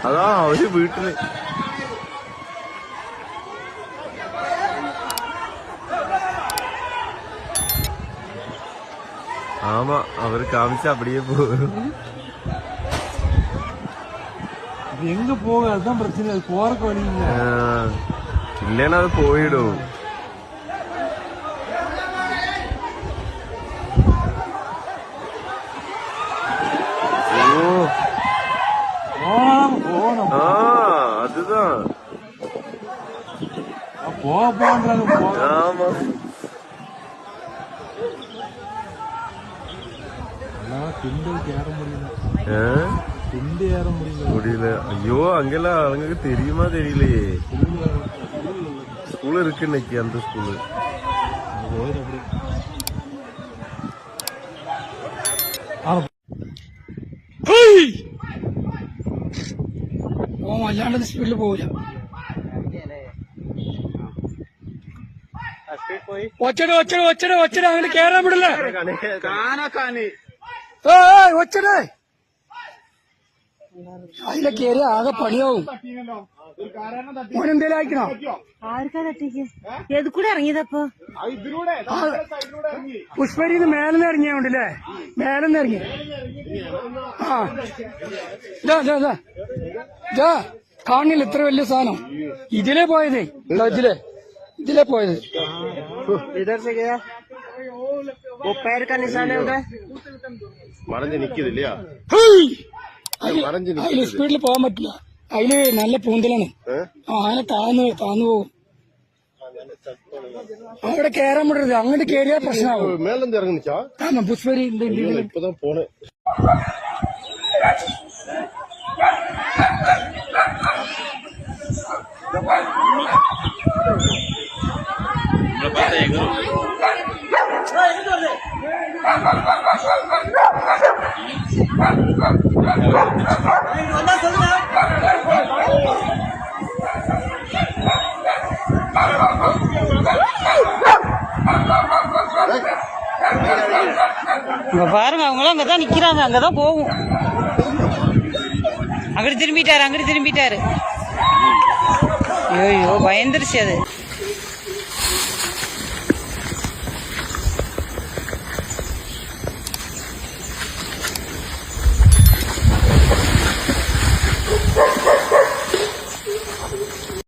அதான் அவரு வீட்டுல ஆமா அவரு காமிச்சு அப்படியே போகும். எங்க போக அதுதான் பிரச்சனை. அது போறக்கு வழி இல்ல. இல்லைன்னா அது போயிடும். அதுதான் போன்றாங்க. ஆமா திண்டுக்கு ஏற முடியல. திண்டு ஏற முடியல. ஐயோ அங்கெல்லாம் அவங்களுக்கு தெரியுமா தெரியலையே. ஸ்கூல் இருக்கு இன்னைக்கு. அந்த ஸ்கூலு അല്ലാണ്ട് സ്പീഡിൽ പോവില്ല. ഒച്ചട ഒച്ചട ഒച്ചട ഒച്ചട അങ്ങനെ കേറാൻ വിടില്ലേ. ഒച്ചടേ അതിലെ കയറി ആകെ പണിയാവും. മോനെന്തേലും അയക്കണോ? ആർക്കാ തട്ടിക്ക്? ഏത് കൂടെ ഇറങ്ങിയതപ്പോ? പുഷ്പരിന്ന് മേലെന്ന് ഇറങ്ങിയോണ്ടല്ലേ. മേലെന്ന് ഇറങ്ങി. ആ ഇതാ കാണില്ല ഇത്ര വലിയ സാധനം. ഇതിലേ പോയതേ. ഇതിലേ പോയത്. അതില് സ്പീഡിൽ പോകാൻ പറ്റില്ല. അതില് നല്ല പൂന്തലാണ്. അങ്ങനെ താന്നു പോകും. അവിടെ കേറാൻ വിടരുത്. അങ്ങോട്ട് കേറിയാൽ പ്രശ്നമാവും. ആമാ പുഷ്പരി പോണേ. பாருங்க அவங்களும் அங்கதான் நிக்கிறாங்க. அங்கதான் போகும். அங்கிட்டு திரும்பிட்டாரு. ஐயோ பயந்துருச்சு அது.